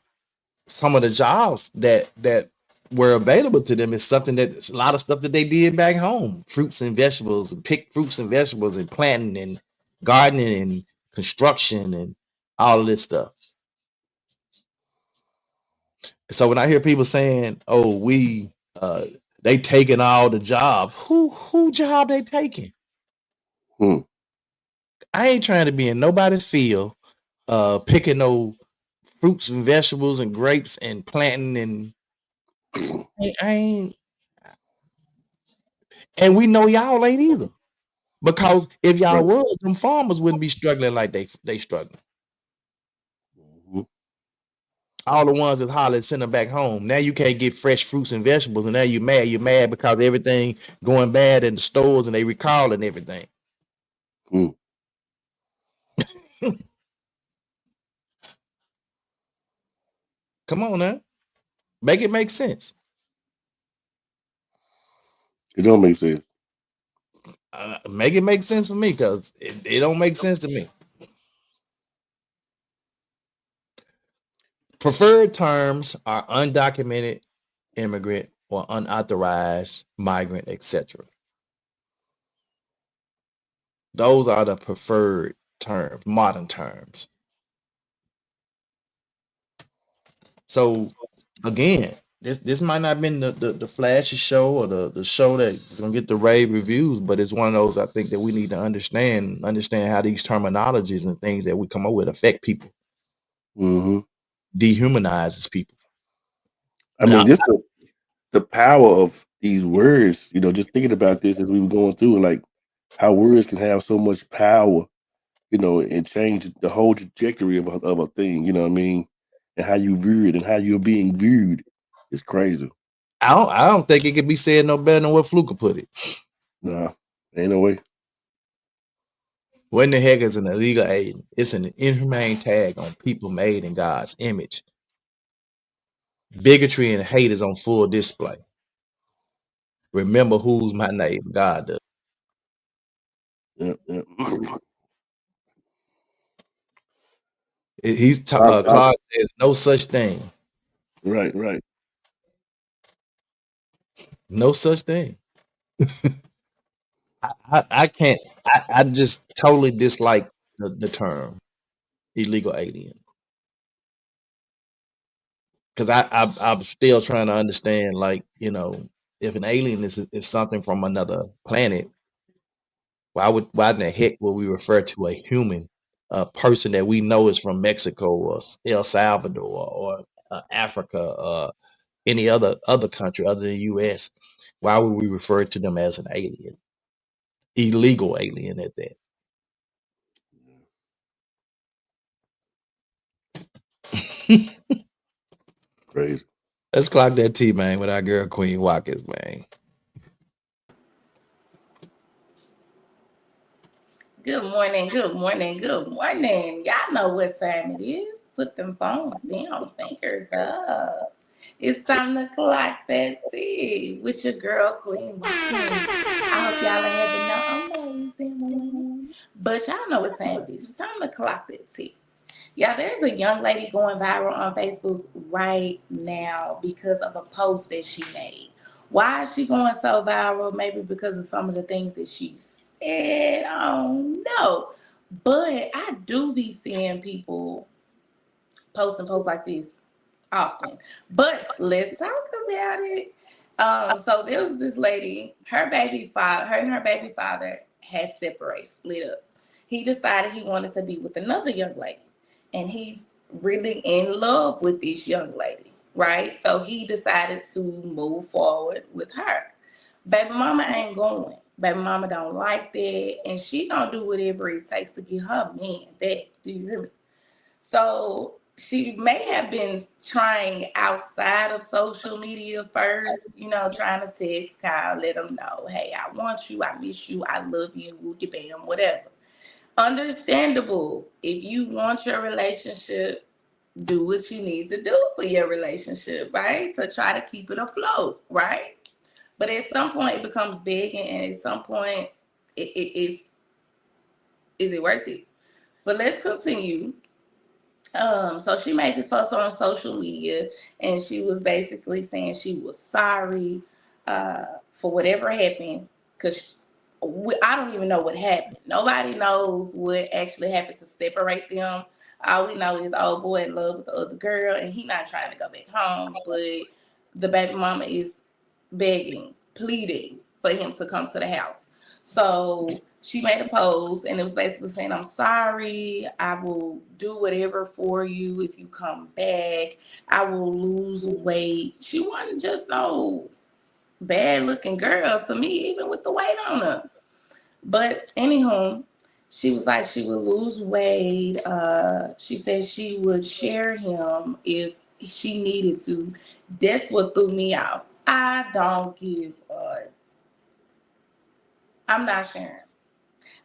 some of the jobs that were available to them is something that a lot of stuff that they did back home, fruits and vegetables, and pick fruits and vegetables and planting and gardening and construction and all of this stuff. So when I hear people saying, "Oh, they taking all the jobs," who job they taking? Hmm. I ain't trying to be in nobody's field, picking no fruits and vegetables and grapes and planting and I ain't, and we know y'all ain't either. Because if y'all Right. was, them farmers wouldn't be struggling like they struggling. Mhm. All the ones that holler send them back home. Now you can't get fresh fruits and vegetables, and now you mad. You're mad because everything going bad in the stores and they recalling everything. Hmm. Come on now, make it make sense. It don't make sense. Make it make sense for me because it don't make sense to me. Preferred terms are undocumented immigrant or unauthorized migrant, etc. Those are the preferred terms, modern terms. So again, this might not have been the flashy show or the show that is gonna get the rave reviews, but it's one of those I think that we need to understand how these terminologies and things that we come up with affect people, Mm-hmm. dehumanizes people. I And mean, just the power of these words. Just thinking about this as we were going through, like how words can have so much power. And change the whole trajectory of a thing. You know what I mean? And how you view it and how you're being viewed is crazy. I don't think it could be said no better than what Fluka put it. Nah, ain't no way. What in the heck is an illegal alien? It's an inhumane tag on people made in God's image. Bigotry and hate is on full display. Remember who's my neighbor? God does. Yeah, yeah. Claude says no such thing. Right. No such thing. I can't. I just totally dislike the term illegal alien because I'm still trying to understand, like, if an alien is something from another planet, why in the heck would we refer to a human, a person that we know is from Mexico or El Salvador or Africa or any other country other than U.S.? Why would we refer to them as an alien, illegal alien at that? Crazy. Let's clock that T, man, with our girl Queen Watkins, man. Good morning, good morning, good morning. Y'all know what time it is. Put them phones down, fingers up. It's time to clock that tea with your girl Queen Watkins. I hope y'all are having an amazing morning. But y'all know what time it is. It's time to clock that tea. Yeah, there's a young lady going viral on Facebook right now because of a post that she made. Why is she going so viral? Maybe because of some of the things that she said. I don't know. But I do be seeing people posting posts like this often. But let's talk about it. So there was this lady, her and her baby father had separated, split up. He decided he wanted to be with another young lady. And he's really in love with this young lady, right? So he decided to move forward with her. Baby mama ain't going. Baby mama don't like that. And she gonna do whatever it takes to get her man back. Do you hear me? So she may have been trying outside of social media first, trying to text Kyle, let him know, hey, I want you, I miss you, I love you, wooty bam, whatever. Understandable. If you want your relationship, do what you need to do for your relationship, right? To try to keep it afloat, right? But at some point it becomes big, and at some point is it worth it? But let's continue. So she made this post on social media, and she was basically saying she was sorry for whatever happened, because I don't even know what happened. Nobody knows what actually happened to separate them. All we know is old boy in love with the other girl, and he not trying to go back home, but the baby mama is begging, pleading for him to come to the house. So she made a post, and it was basically saying, I'm sorry. I will do whatever for you if you come back. I will lose weight. She wasn't just no bad looking girl to me, even with the weight on her. But anywho, she was like she would lose weight. She said she would share him if she needed to. That's what threw me out. I don't give a. I'm not sharing.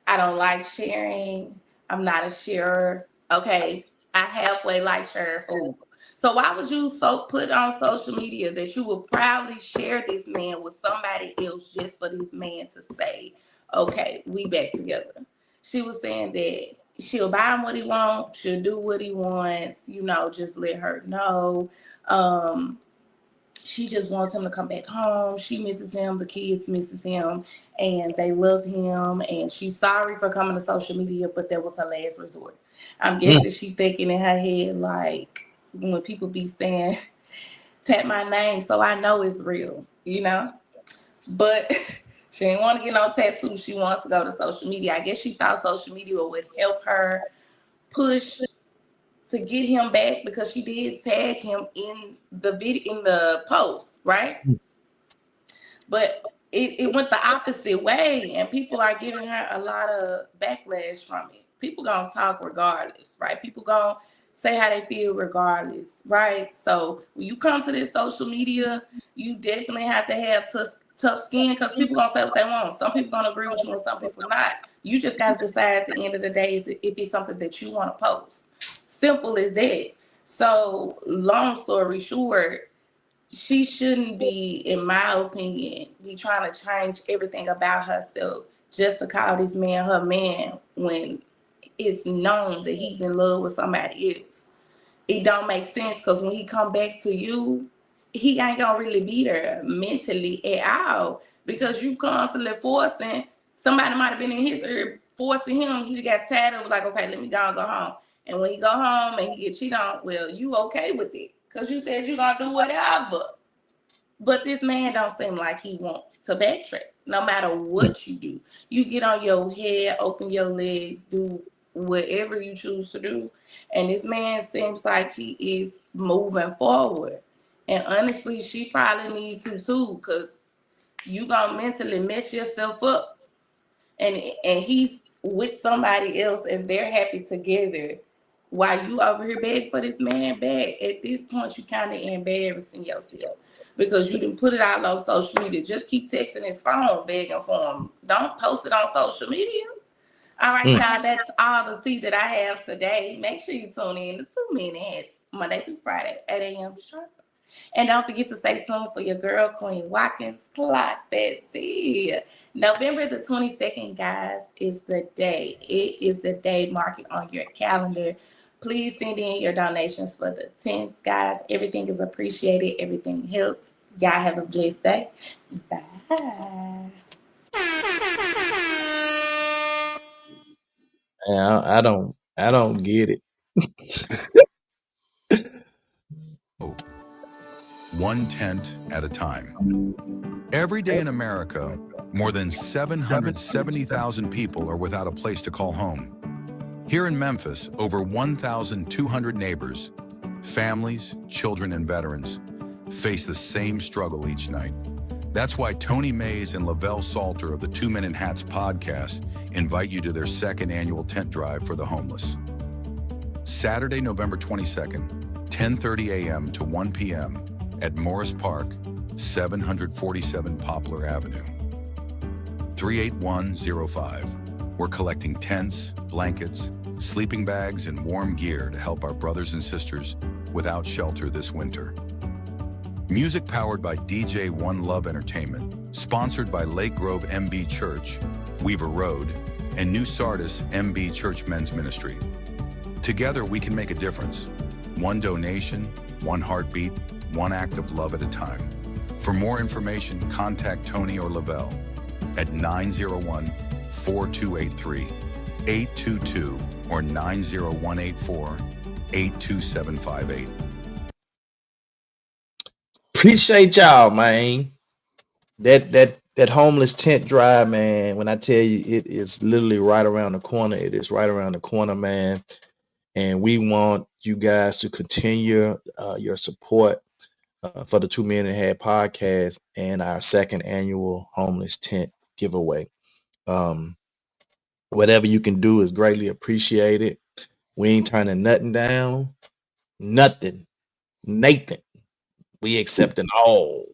I don't like sharing. I'm not a sharer. Okay. I halfway like sharing food. So why would you put on social media that you would proudly share this man with somebody else just for this man to say, okay, we back together? She was saying that she'll buy him what he wants, she'll do what he wants, just let her know. Um, she just wants him to come back home. She misses him. The kids misses him, and they love him. And she's sorry for coming to social media, but that was her last resort. I'm guessing she thinking in her head like when people be saying, "Tap my name," so I know it's real. But she didn't want to get no tattoo. She wants to go to social media. I guess she thought social media would help her push to get him back, because she did tag him in the video, in the post, right? But it went the opposite way, and people are giving her a lot of backlash from it. People gonna talk regardless, right? People gonna say how they feel regardless, right? So when you come to this social media, you definitely have to have tough skin, because people gonna say what they want. Some people gonna agree with you and some people not. You just gotta decide at the end of the day if it's something that you want to post. Simple as that. So long story short, she shouldn't be, in my opinion, be trying to change everything about herself just to call this man her man when it's known that he's in love with somebody else. It don't make sense because when he come back to you, he ain't gonna really be there mentally at all because you constantly forcing. Somebody might have been in his ear forcing him. He got tired of it, like, okay, let me go and go home. And when he go home and he get cheated on, well, you okay with it because you said you gonna do whatever. But this man don't seem like he wants to backtrack. No matter what you do, you get on your head, open your legs, do whatever you choose to do. And this man seems like he is moving forward. And honestly, she probably needs to too, because you gonna mentally mess yourself up. And he's with somebody else and they're happy together. While you over here begging for this man back, at this point you kind of embarrassing yourself because you didn't put it out on social media. Just keep texting his phone begging for him. Don't post it on social media. All right, y'all, that's all the tea that I have today. Make sure you tune in to 2 Minutes, Monday through Friday, 8 a.m. sharp. And don't forget to stay tuned for your girl, Queen Watkins. Clock that tea. November the 22nd, guys, is the day. It is the day. Mark it on your calendar. Please send in your donations for the tents, guys. Everything is appreciated. Everything helps. Y'all have a blessed day. Bye. I don't get it. One tent at a time. Every day in America, more than 770,000 people are without a place to call home. Here in Memphis, over 1,200 neighbors, families, children, and veterans face the same struggle each night. That's why Tony Mays and Lavelle Salter of the 2 Minute Hats podcast invite you to their second annual tent drive for the homeless. Saturday, November 22nd, 10:30 a.m. to 1 p.m. at Morris Park, 747 Poplar Avenue. 38105. We're collecting tents, blankets, sleeping bags, and warm gear to help our brothers and sisters without shelter this winter. Music powered by DJ One Love Entertainment, sponsored by Lake Grove MB Church, Weaver Road, and New Sardis MB Church Men's Ministry. Together we can make a difference. One donation, one heartbeat, one act of love at a time. For more information, contact Tony or Lavelle at 901-4283, 822, or 90184-82758. Appreciate y'all, man. That homeless tent drive, man. When I tell you, it is literally right around the corner. It is right around the corner, man. And we want you guys to continue your support for the 2 Minute Hat podcast and our second annual homeless tent giveaway. Whatever you can do is greatly appreciated. We ain't turning nothing down. Nothing. Nathan. We accepting all.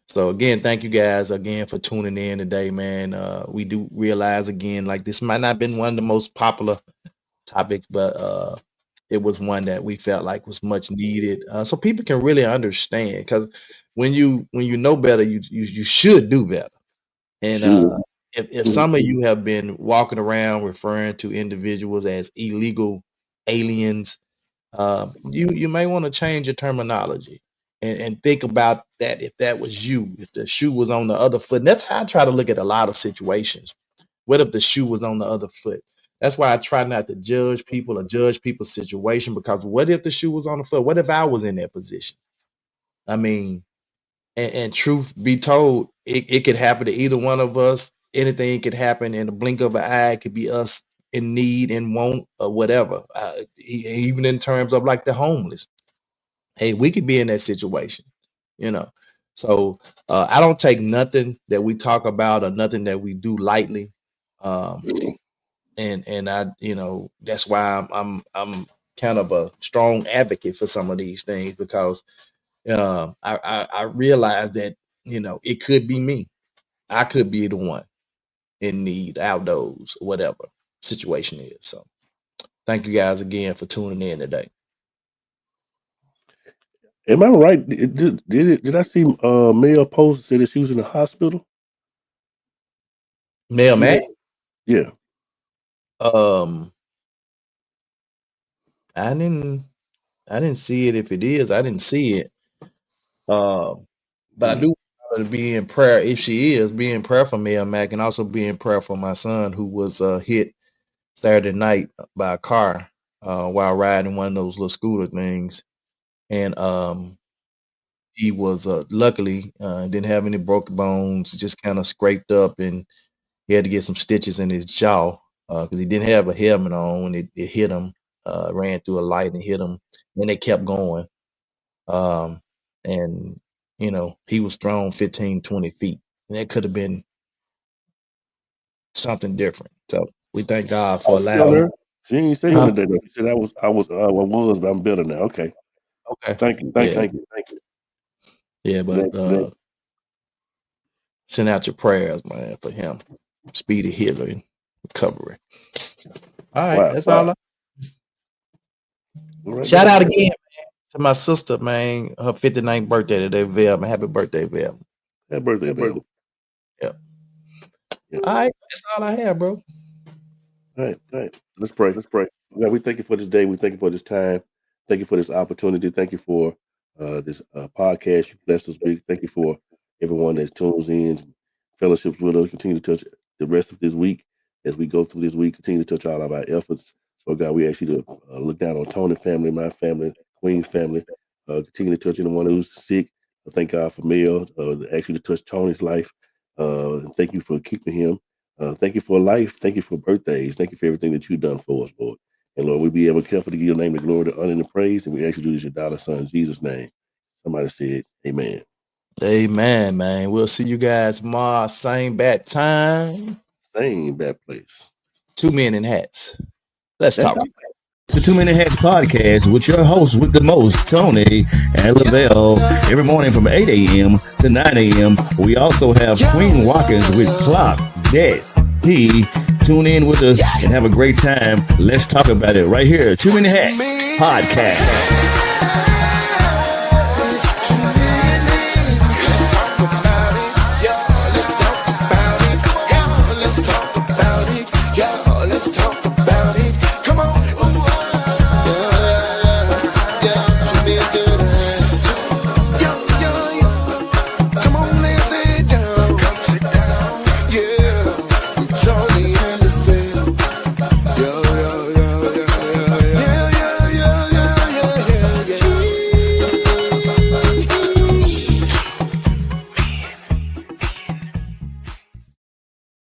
So again, thank you guys again for tuning in today, man. We do realize again, like this might not have been one of the most popular topics, but it was one that we felt like was much needed, so people can really understand. Because when you know better, you should do better. And if some of you have been walking around referring to individuals as illegal aliens, you may want to change your terminology and think about that. If that was you, if the shoe was on the other foot, and that's how I try to look at a lot of situations. What if the shoe was on the other foot? That's why I try not to judge people or judge people's situation, because what if the shoe was on the foot? What if I was in that position? I mean, and truth be told, it could happen to either one of us. Anything could happen in the blink of an eye. It could be us in need and want or whatever. Even in terms of like the homeless, hey, we could be in that situation, you know. So I don't take nothing that we talk about or nothing that we do lightly. And I, that's why I'm kind of a strong advocate for some of these things, because I realize that it could be me. I could be the one in need, outdoors, whatever situation is. So thank you guys again for tuning in today. Am I right? Did I see Mel post say that she was in the hospital? Mel Mac? Yeah. Um, I didn't see it. If it is, I didn't see it. But I do want her to be in prayer. If she is, be in prayer for me, Mac, and also be in prayer for my son who was hit Saturday night by a car while riding one of those little scooter things, and he was luckily didn't have any broken bones, just kind of scraped up, and he had to get some stitches in his jaw because he didn't have a helmet on when it hit him. Ran through a light and hit him, and they kept going. And he was thrown 15, 20 feet, and that could have been something different. So we thank God for allowing. She didn't say anything today though. She said I was, but I'm better now. Okay. Okay. Thank you. Yeah, but send out your prayers, man, for him. Speedy healing and recovery. All right, Wow. that's all. Shout out again, man, to my sister, man. Her 59th birthday today, Vel. Happy birthday, Vel. Happy birthday, Vel. Yep. All right, that's all I have, bro. All right. Let's pray. God, we thank you for this day. We thank you for this time. Thank you for this opportunity. Thank you for this podcast you blessed us with. Thank you for everyone that tunes in, fellowships with us. Continue to touch the rest of this week as we go through this week. Continue to touch all of our efforts. So, God, we ask you to look down on Tony family, my family, Queen's family. Continue to touch anyone who's sick. Thank God for Mel. Ask you to touch Tony's life. Thank you for keeping him. Thank you for life. Thank you for birthdays. Thank you for everything that you've done for us, Lord. And Lord, we be able to carefully give your name the glory, the honor, and the praise. And we ask you to do this in your dollar son, in Jesus' name. Somebody said, amen. Amen, man. We'll see you guys tomorrow. Same bat time. Same bad place. 2 Men in Hats. Let's talk. The 2 Minute Hats podcast with your hosts with the most, Tony and Lavelle, every morning from 8 a.m. to 9 a.m. We also have Queen Watkins with Clock Dead. Tune in with us and have a great time. Let's talk about it right here. 2 Minute Hats podcast.